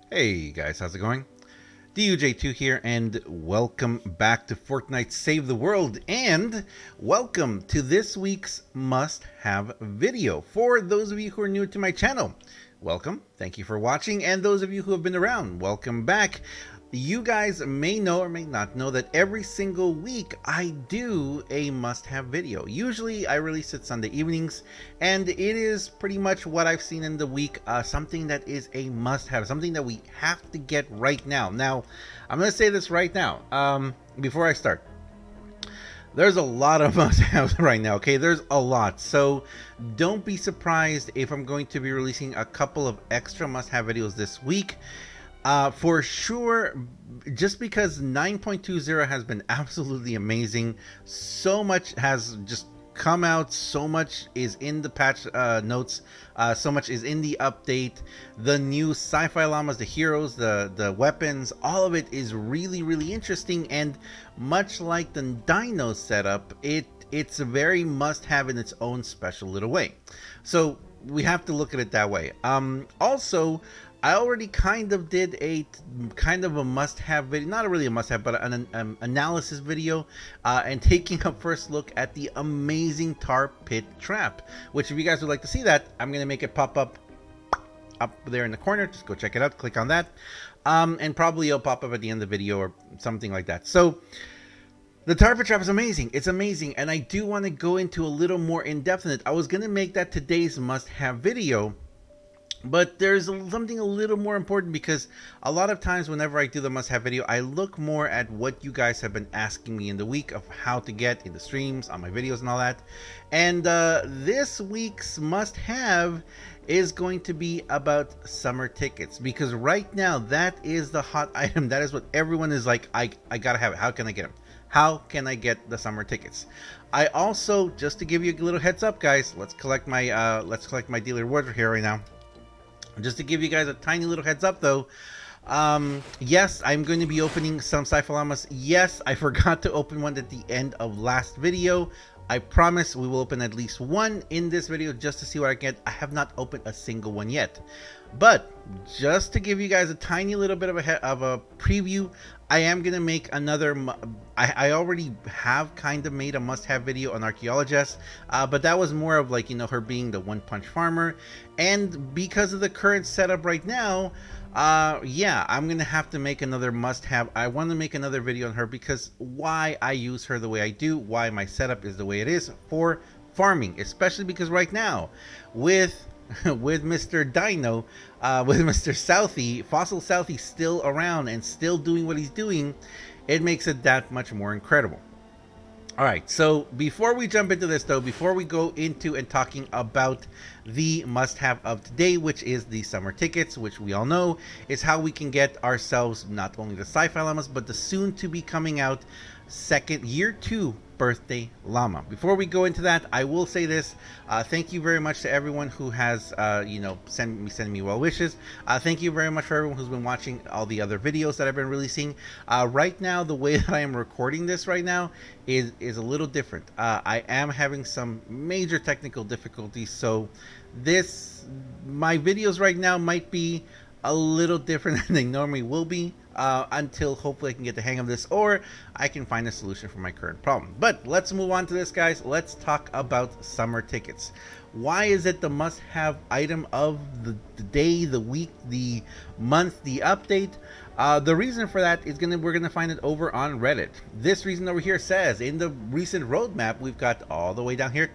Hey guys, how's it going? DUJ2 here, and welcome back to Fortnite Save the World, and welcome to this week's must-have video. For those of you who are new to my channel, welcome, thank you for watching, and those of you who have been around, welcome back. You guys may know or may not know that every single week I do a must-have video. Usually I release it Sunday evenings, and it is pretty much what I've seen in the week, something that is a must-have, something that we have to get right now. Now, I'm going to say this right now, before I start. There's a lot of must-haves right now, okay? There's a lot. So don't be surprised if I'm going to be releasing a couple of extra must-have videos this week. For sure, just because 9.20 has been absolutely amazing. So much has just come out, so much is in the patch notes, so much is in the update. The new Sci-Fi Llamas, the heroes, the weapons, all of it is really interesting, and much like the Dino setup, it's a very must-have in its own special little way. So we have to look at it that way. Also, I already kind of did a must-have video, not really a must-have, but an analysis video, and taking a first look at the amazing tar pit trap, which if you guys would like to see that, I'm going to make it pop up there in the corner. Just go check it out, click on that, and probably it'll pop up at the end of the video or something like that. So the tar pit trap is amazing. It's amazing, and I do want to go into a little more in depth in it. I was going to make that today's must-have video, but there's something a little more important, because a lot of times whenever I do the must-have video, I look more at what you guys have been asking me in the week of how to get in the streams, on my videos and all that. And this week's must-have is going to be about summer tickets, because right now that is the hot item. That is what everyone is like, I gotta have it. How can I get them? How can I get the summer tickets? I also, just to give you a little heads up, guys, let's collect my daily rewards here right now. Just to give you guys a tiny little heads up though, yes, I'm going to be opening some Sci-Fi Llamas. Yes, I forgot to open one at the end of last video. I promise we will open at least one in this video just to see what I get. I have not opened a single one yet. But just to give you guys a tiny little bit of a preview, I am going to make another, I already have kind of made a must-have video on Archaeologist, but that was more of like, you know, her being the one-punch farmer. And because of the current setup right now, yeah, I'm going to have to make another must-have. I want to make another video on her, because why I use her the way I do, why my setup is the way it is for farming, especially because right now, with Mr. Dino, with Mr. Southie, Fossil Southie still around and still doing what he's doing, it makes it that much more incredible. Alright, so before we jump into this though, before we go into and talking about the must-have of today, which is the summer tickets, which we all know is how we can get ourselves not only the Sci-Fi Llamas, but the soon to be coming out year 2 birthday llama. Before we go into that, I will say this, thank you very much to everyone who has you know, sending me well wishes. Thank you very much for everyone who's been watching all the other videos that I've been releasing. Right now, the way that I am recording this right now is a little different. I am having some major technical difficulties, so my videos right now might be a little different than they normally will be, until hopefully I can get the hang of this, or I can find a solution for my current problem. But let's move on to this, guys. Let's talk about summer tickets. Why is it the must-have item of the day, the week, the month, the update? The reason for that is we're gonna find it over on Reddit. This reason over here says, in the recent roadmap, we've got all the way down here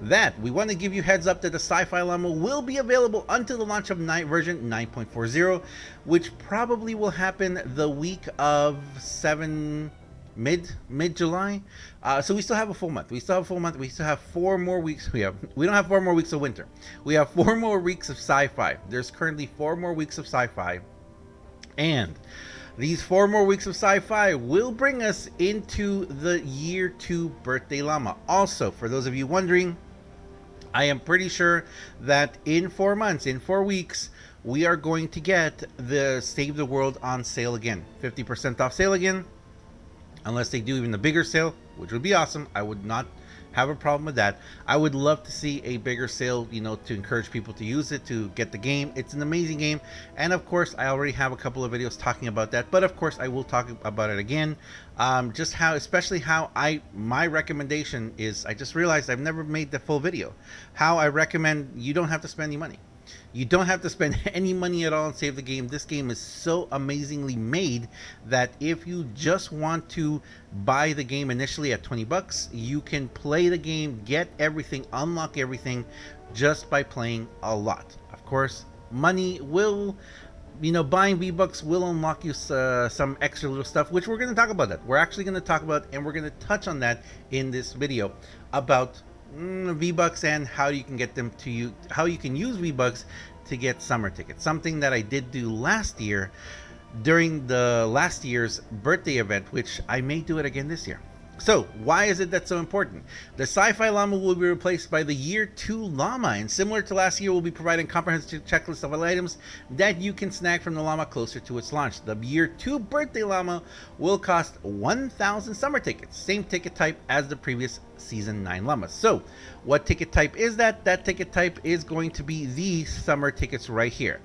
that we want to give you heads up that the Sci-Fi Llama will be available until the launch of version 9.40, which probably will happen the week of mid-July. So we still have a full month. We still have 4 more weeks. We don't have 4 more weeks of winter. We have 4 more weeks of sci-fi. There's currently 4 more weeks of sci-fi. And these 4 more weeks of sci-fi will bring us into the year 2 birthday llama. Also, for those of you wondering, I am pretty sure that in 4 months, in 4 weeks, we are going to get the Save the World on sale again. 50% off sale again. Unless they do even a bigger sale, which would be awesome. I would not have a problem with that. I would love to see a bigger sale, to encourage people to use it, to get the game. It's an amazing game. And of course, I already have a couple of videos talking about that. But of course, I will talk about it again. Just how, especially how my recommendation is, I just realized I've never made the full video. How I recommend you don't have to spend any money. You don't have to spend any money at all and save the game. This game is so amazingly made that if you just want to buy the game initially at 20 bucks, you can play the game, get everything, unlock everything just by playing a lot. Of course, money will, buying V-Bucks will unlock you some extra little stuff, which we're going to talk about that. We're actually going to talk about, and we're going to touch on that in this video about V-Bucks and how you can get them to you, how you can use V-Bucks to get summer tickets. Something that I did do last year during the last year's birthday event, which I may do it again this year. So why is it that's so important? The Sci-Fi Llama will be replaced by the Year 2 Llama, and similar to last year, we'll be providing a comprehensive checklist of items that you can snag from the Llama closer to its launch. The Year 2 Birthday Llama will cost 1,000 summer tickets, same ticket type as the previous Season 9 Llamas. So what ticket type is that? That ticket type is going to be the summer tickets right here.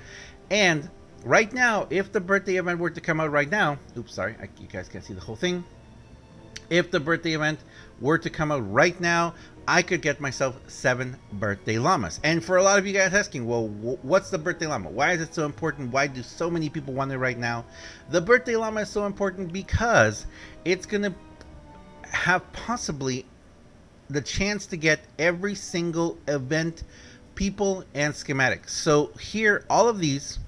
And right now, if the birthday event were to come out right now, oops, sorry, you guys can't see the whole thing. If the birthday event were to come out right now, I could get myself 7 birthday llamas. And for a lot of you guys asking, well, what's the birthday llama? Why is it so important? Why do so many people want it right now? The birthday llama is so important because it's going to have possibly the chance to get every single event, people, and schematics. So here, all of these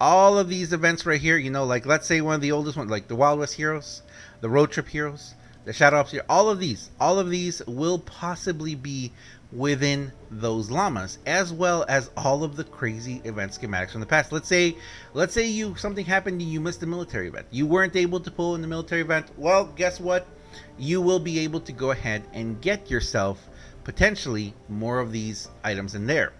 events right here, like let's say one of the oldest ones, like the Wild West Heroes, the Road Trip Heroes, the Shadow Ops here, all of these will possibly be within those llamas, as well as all of the crazy event schematics from the past. Let's say something happened and you missed the military event. You weren't able to pull in the military event. Well, guess what? You will be able to go ahead and get yourself potentially more of these items in there.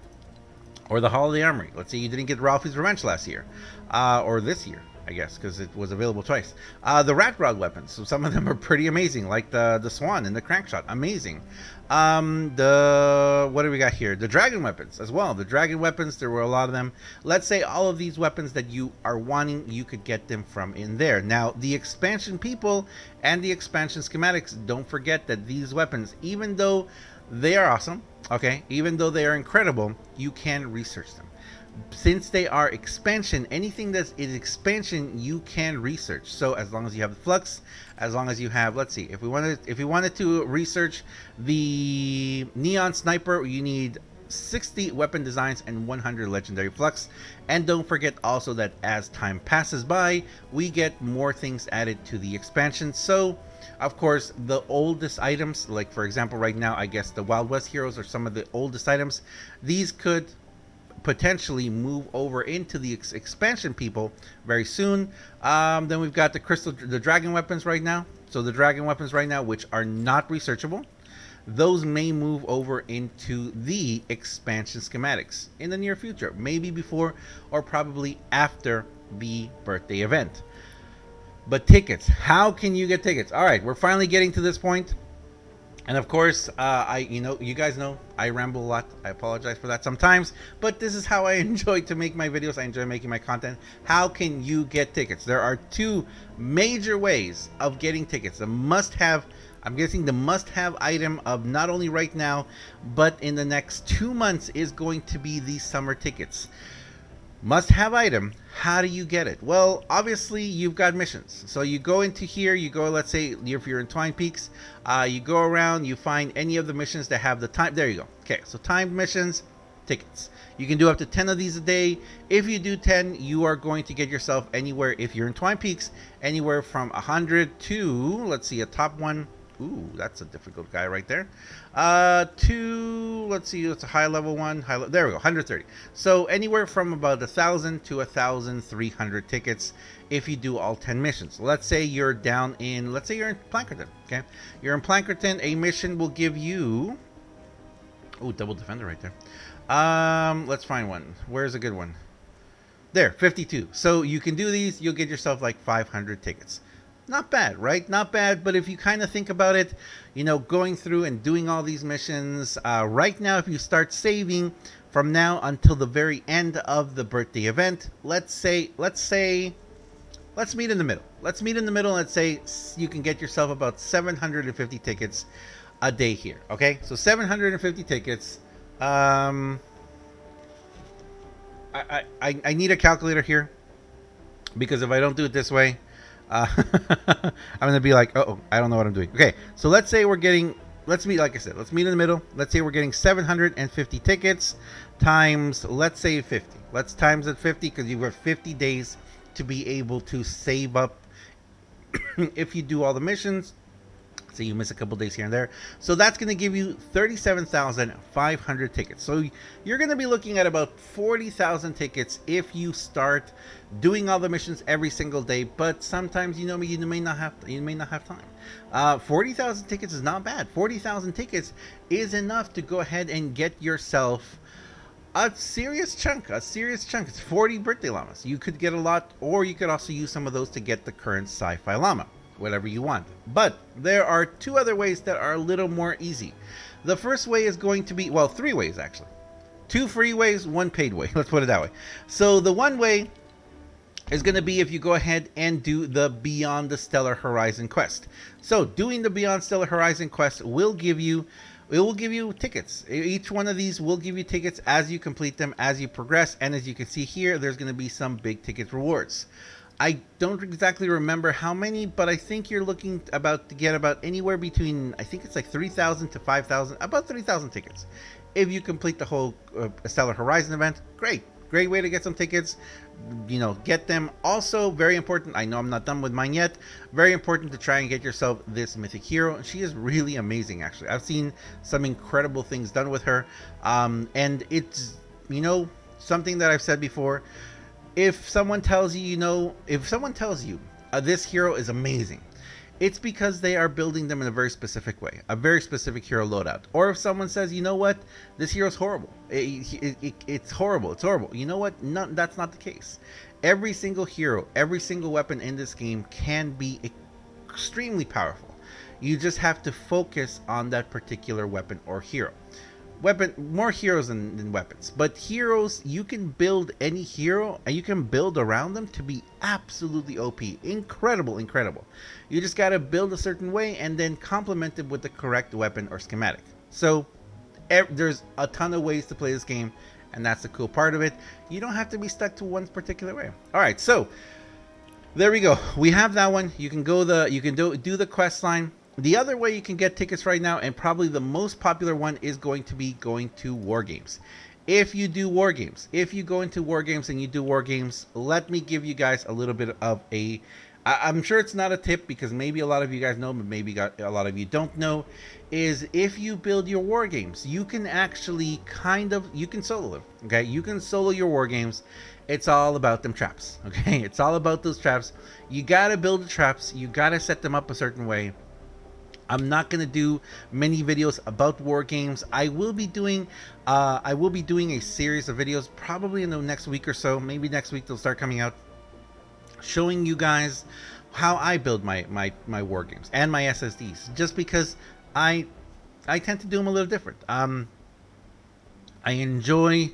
Or the Holiday Armory. Let's say you didn't get Ralphie's Revenge last year, or this year, I guess, because it was available twice. The Rat Rod weapons, so some of them are pretty amazing, like the Swan and the Crankshot, amazing. What do we got here? The Dragon weapons as well. The Dragon weapons, there were a lot of them. Let's say all of these weapons that you are wanting, you could get them from in there. Now, the expansion people and the expansion schematics, don't forget that these weapons, even though they are awesome, okay, even though they are incredible, you can research them. Since they are expansion, anything that is expansion you can research. So as long as you have the flux, as long as you have, let's see, if we wanted to research the Neon Sniper, you need 60 weapon designs and 100 legendary flux. And don't forget also that as time passes by, we get more things added to the expansion. So of course, the oldest items, like for example right now, I guess the Wild West Heroes are some of the oldest items. These could potentially move over into the expansion people very soon. Then we've got the Dragon weapons right now. So the Dragon weapons right now, which are not researchable, those may move over into the expansion schematics in the near future, maybe before or probably after the birthday event. But tickets, how can you get tickets? All right, we're finally getting to this point. And of course, you guys know I ramble a lot. I apologize for that sometimes, but this is how I enjoy to make my videos. I enjoy making my content. How can you get tickets? There are 2 major ways of getting tickets. The must-have, I'm guessing the must-have item of not only right now, but in the next 2 months is going to be the summer tickets. Must-have item. How do you get it? Well, obviously you've got missions. So you go into here, you go, let's say if you're in Twine Peaks, you go around, you find any of the missions that have the time. There you go. Okay, so timed missions, tickets. You can do up to 10 of these a day. If you do 10, you are going to get yourself anywhere, if you're in Twine Peaks, anywhere from 100 to, let's see, a top one. Ooh, that's a difficult guy right there. Let's see, it's a high level one. There we go, 130. So anywhere from about 1,000 to 1,300 tickets if you do all 10 missions. Let's say you're down in, let's say you're in Plankerton, okay? You're in Plankerton, a mission will give you, oh, double defender right there. Let's find one. Where's a good one? There, 52. So you can do these, you'll get yourself like 500 tickets. Not bad, right? Not bad. But if you kind of think about it, going through and doing all these missions, right now, if you start saving from now until the very end of the birthday event, let's meet in the middle. Let's meet in the middle. Let's say you can get yourself about 750 tickets a day here. Okay, so 750 tickets. I need a calculator here because if I don't do it this way, I'm gonna be like, oh, I don't know what I'm doing. Okay, so let's say we're getting, let's meet, like I said, let's meet in the middle. Let's say we're getting 750 tickets times, let's say 50. Let's times it 50 because you've got 50 days to be able to save up if you do all the missions. So you miss a couple days here and there. So that's going to give you 37,500 tickets. So you're going to be looking at about 40,000 tickets if you start doing all the missions every single day. But sometimes, you may not have time. 40,000 tickets is not bad. 40,000 tickets is enough to go ahead and get yourself a serious chunk. It's 40 birthday llamas. You could get a lot, or you could also use some of those to get the current Sci-Fi Llama. Whatever you want. But there are two other ways that are a little more easy. The first way is going to be, well, three ways actually. Two free ways, one paid way. Let's put it that way. So the one way is going to be if you go ahead and do the Beyond the Stellar Horizon quest. So doing the Beyond Stellar Horizon quest will give you tickets. Each one of these will give you tickets as you complete them, as you progress. And as you can see here, there's going to be some big ticket rewards. I don't exactly remember how many, but I think you're looking to get about anywhere between, I think it's like 3,000 to 5,000, about 3,000 tickets. If you complete the whole Stellar Horizon event, great way to get some tickets. Get them. Also, very important, I know I'm not done with mine yet, very important to try and get yourself this mythic hero. She is really amazing, actually. I've seen some incredible things done with her. And it's, something that I've said before. If someone tells you, this hero is amazing, it's because they are building them in a very specific way, a very specific hero loadout. Or if someone says, you know what, this hero is horrible, it's horrible. You know what? No, that's not the case. Every single hero, every single weapon in this game can be extremely powerful. You just have to focus on that particular weapon or hero. More heroes than weapons, but heroes, you can build any hero and you can build around them to be absolutely OP. Incredible. You just got to build a certain way and then complement it with the correct weapon or schematic. So there's a ton of ways to play this game, and that's the cool part of it. You don't have to be stuck to one particular way. All right, so there we go. We have that one. You can do the quest line. The other way you can get tickets right now, and probably the most popular one, is going to be going to War Games. If you do War Games, if you go into War Games and you do War Games, let me give you guys a little bit of I'm sure it's not a tip because maybe a lot of you guys know, but maybe a lot of you don't know, is if you build your War Games, you can actually you can solo them, okay? You can solo your War Games. It's all about them traps, okay? It's all about those traps. You got to build the traps. You got to set them up a certain way. I'm not going to do many videos about War Games. I will be doing a series of videos probably in the next week or so. Maybe next week they'll start coming out, showing you guys how I build my War Games and my SSDs. Just because I tend to do them a little different. I enjoy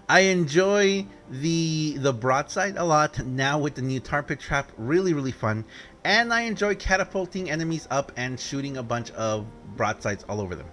I enjoy the broadside a lot now with the new tar pit trap. Really fun. And I enjoy catapulting enemies up and shooting a bunch of broadsides all over them.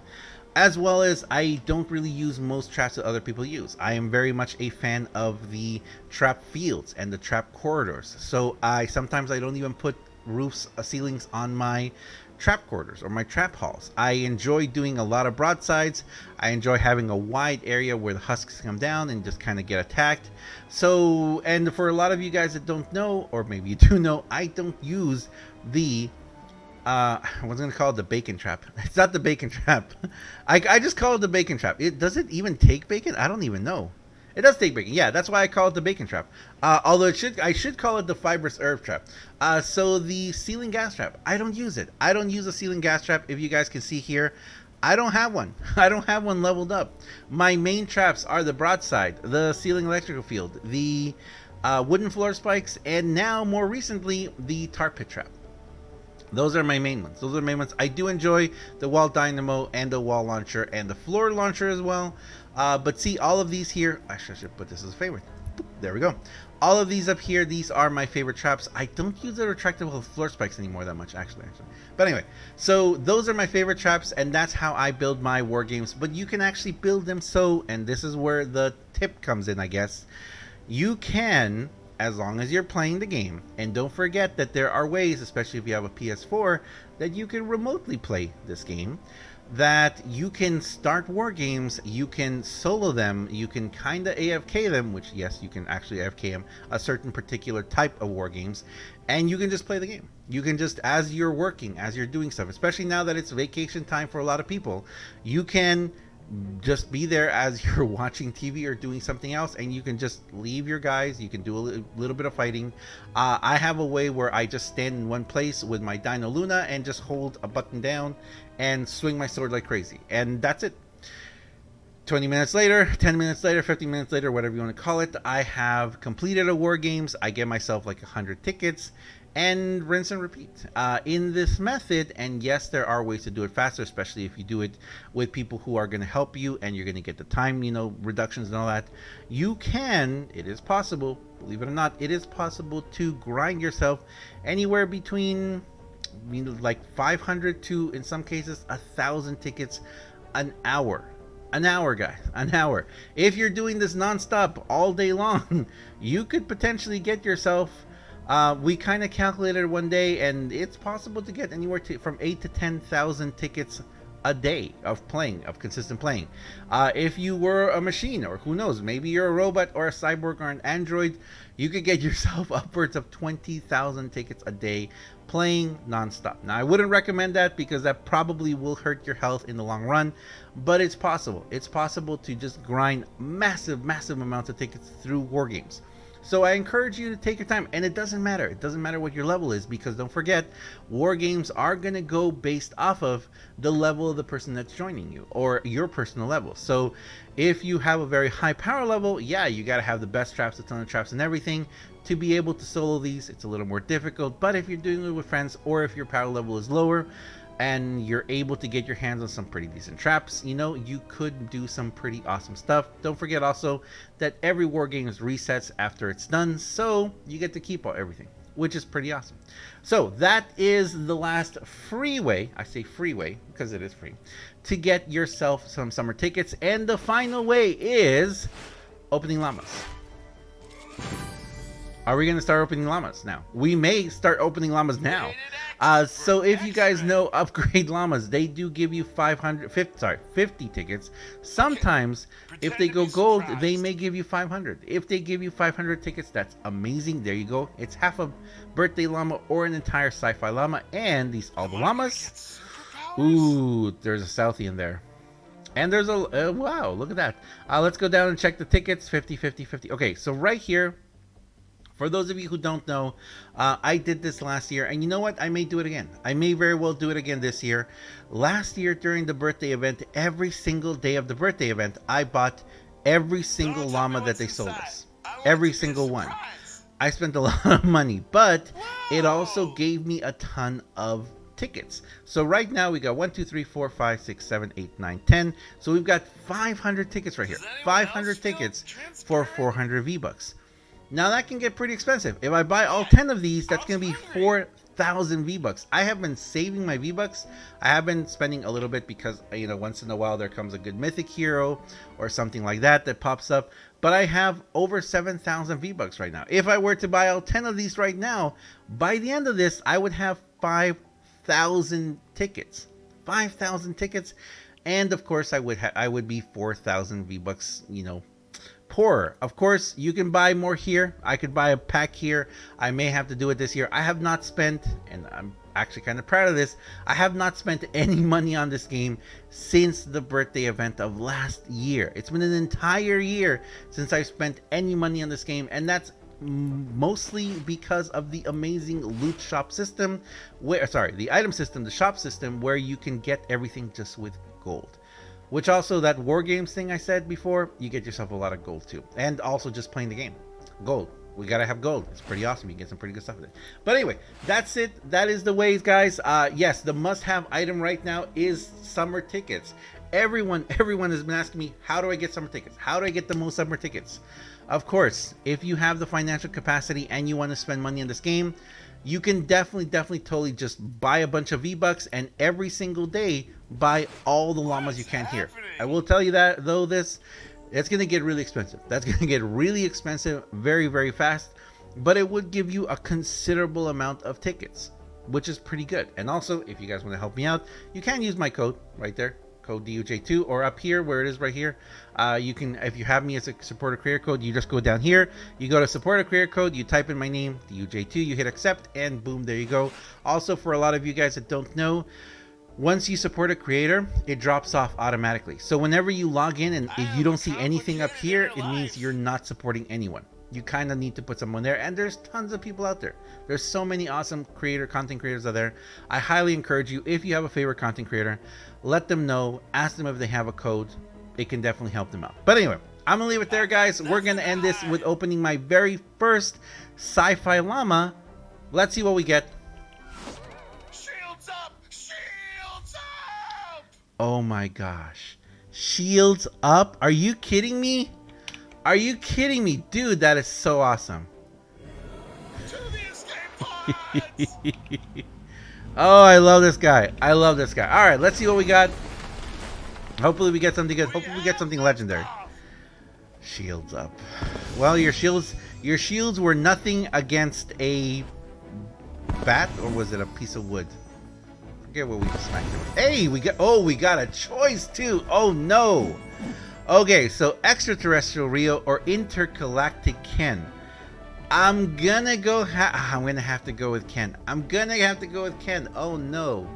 As well as I don't really use most traps that other people use. I am very much a fan of the trap fields and the trap corridors. So sometimes I don't even put roofs, ceilings on my trap corridors or my trap halls. I enjoy doing a lot of broadsides. I enjoy having a wide area where the husks come down and just kind of get attacked. So, and for a lot of you guys that don't know, or maybe you do know, I don't use the I was going to call it the bacon trap. It's not the bacon trap. I just call it the bacon trap. Does it even take bacon? I don't even know. It does take bacon. Yeah, that's why I call it the bacon trap. Although I should call it the fibrous herb trap. So the ceiling gas trap, I don't use it. I don't use a ceiling gas trap. If you guys can see here, I don't have one. I don't have one leveled up. My main traps are the broadside, the ceiling electrical field, the wooden floor spikes, and now more recently the tar pit trap. Those are my main ones. Those are the main ones. I do enjoy the wall dynamo and the wall launcher and the floor launcher as well. But see, all of these here, actually I should put this as a favorite. Boop, there we go. All of these up here, these are my favorite traps. I don't use the retractable floor spikes anymore that much, actually. But anyway, so those are my favorite traps, and that's how I build my war games. But you can actually build them so, and this is where the tip comes in, I guess. You can, as long as you're playing the game, and don't forget that there are ways, especially if you have a PS4, that you can remotely play this game, that you can start war games, you can solo them, you can kind of AFK them, which yes, you can actually AFK them, a certain particular type of war games, and you can just play the game. You can just, as you're working, as you're doing stuff, especially now that it's vacation time for a lot of people, you can just be there as you're watching TV or doing something else, and you can just leave your guys. You can do a little bit of fighting. I have a way where I just stand in one place with my Dino Luna and just hold a button down and swing my sword like crazy, and that's it. 20 minutes later, 10 minutes later, 15 minutes later, whatever you want to call it, I have completed a war games. I get myself like 100 tickets and rinse and repeat in this method. And yes, there are ways to do it faster, especially if you do it with people who are going to help you and you're going to get the time, reductions and all that. You can, it is possible, believe it or not, it is possible to grind yourself anywhere between like 500 to, in some cases, 1,000 tickets an hour. An hour, guys, an hour. If you're doing this nonstop all day long, you could potentially get yourself, we kind of calculated one day, and it's possible to get anywhere from 8 to 10,000 tickets a day of playing, of consistent playing. If you were a machine, or who knows, maybe you're a robot or a cyborg or an android, you could get yourself upwards of 20,000 tickets a day playing nonstop. Now, I wouldn't recommend that because that probably will hurt your health in the long run, but it's possible. It's possible to just grind massive amounts of tickets through war games. So I encourage you to take your time, and it doesn't matter. It doesn't matter what your level is, because don't forget, war games are going to go based off of the level of the person that's joining you, or your personal level. So if you have a very high power level, yeah, you got to have the best traps, a ton of traps and everything to be able to solo these. It's a little more difficult, but if you're doing it with friends, or if your power level is lower and you're able to get your hands on some pretty decent traps, you could do some pretty awesome stuff. Don't forget also that every war game resets after it's done, so you get to keep everything, which is pretty awesome. So that is the last free way, I say free way because it is free, to get yourself some summer tickets. And the final way is opening llamas. Are we going to start opening llamas now? We may start opening llamas now. So if you guys know Upgrade Llamas, they do give you 50 tickets. Sometimes if they go gold, they may give you 500. If they give you 500 tickets, that's amazing. There you go. It's half a birthday llama or an entire Sci-Fi Llama. And these all the llamas. Ooh, there's a Southie in there. And there's a, wow, look at that. Let's go down and check the tickets. 50, 50, 50. Okay, so right here, for those of you who don't know, I did this last year, and you know what? I may do it again. I may very well do it again this year. Last year during the birthday event, every single day of the birthday event, I bought every single llama that they sold us. Every single one. I spent a lot of money, but it also gave me a ton of tickets. So right now we got 1, 2, 3, 4, 5, 6, 7, 8, 9, 10. So we've got 500 tickets right here. 500 tickets for 400 V-Bucks. Now that can get pretty expensive. If I buy all 10 of these, that's going to be 4,000 V-Bucks. I have been saving my V-Bucks. I have been spending a little bit because, once in a while there comes a good mythic hero or something like that pops up. But I have over 7,000 V-Bucks right now. If I were to buy all 10 of these right now, by the end of this, I would have 5,000 tickets. 5,000 tickets. And of course, I would be 4,000 V-Bucks, poorer. Of course, you can buy more here. I could buy a pack here. I may have to do it this year. I have not spent, and I'm actually kind of proud of this, I have not spent any money on this game since the birthday event of last year. It's been an entire year since I've spent any money on this game, and that's mostly because of the amazing loot shop system, the item system, the shop system, where you can get everything just with gold. Which also, that War Games thing I said before, you get yourself a lot of gold too. And also just playing the game. Gold. We gotta have gold. It's pretty awesome. You get some pretty good stuff with it. But anyway, that's it. That is the ways, guys. Yes, the must-have item right now is summer tickets. Everyone has been asking me, how do I get summer tickets? How do I get the most summer tickets? Of course, if you have the financial capacity and you want to spend money on this game, you can definitely totally just buy a bunch of V-Bucks and every single day buy all the llamas you can here. I will tell you that, though, it's going to get really expensive. That's going to get really expensive very, very fast. But it would give you a considerable amount of tickets, which is pretty good. And also, if you guys want to help me out, you can use my code right there. Code DUJ2, or up here where it is right here. You can, if you have me as a supporter creator code, you just go down here, you go to supporter creator code, you type in my name, DUJ2, you hit accept, and boom, there you go. Also, for a lot of you guys that don't know, once you support a creator, it drops off automatically. So whenever you log in and if you don't see anything up here, it means you're not supporting anyone. You kind of need to put someone there, and there's tons of people out there. There's so many awesome content creators out there. I highly encourage you, if you have a favorite content creator, let them know, ask them if they have a code. It can definitely help them out. But anyway, I'm gonna leave it there, guys. We're gonna end this with opening my very first Sci-Fi Llama. Let's see what we get. Shields up! Shields up! Oh my gosh, shields up? Are you kidding me? Are you kidding me? Dude, that is so awesome. To the escape pods! Oh, I love this guy. I love this guy. All right, let's see what we got. Hopefully we get something good. Hopefully we get something legendary. Shields up. Well, your shields were nothing against a bat, or was it a piece of wood? Forget what we just smacked it with. Hey, we got a choice too. Oh no. Okay, so extraterrestrial Rio or intergalactic Ken. I'm gonna have to go with Ken. I'm gonna have to go with Ken. Oh no.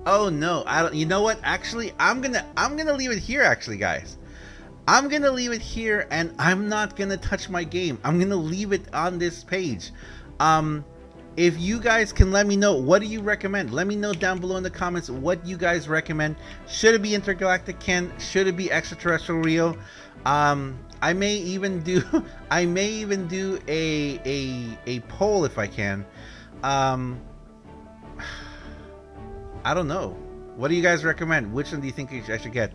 Oh no. I don't. You know what? Actually, I'm gonna leave it here. Actually, guys, I'm gonna leave it here, and I'm not gonna touch my game. I'm gonna leave it on this page. If you guys can let me know, what do you recommend? Let me know down below in the comments what you guys recommend. Should it be intergalactic Ken? Should it be extraterrestrial Rio? I may even do a poll if I can. I don't know. What do you guys recommend? Which one do you think I should get?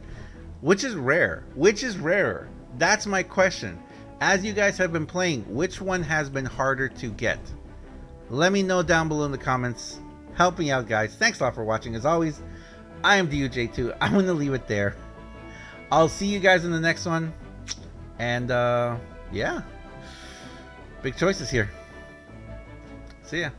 Which is rare? Which is rarer? That's my question. As you guys have been playing, which one has been harder to get? Let me know down below in the comments. Help me out, guys. Thanks a lot for watching. As always, I am DUJ2. I'm going to leave it there. I'll see you guys in the next one. And, yeah. Big choices here. See ya.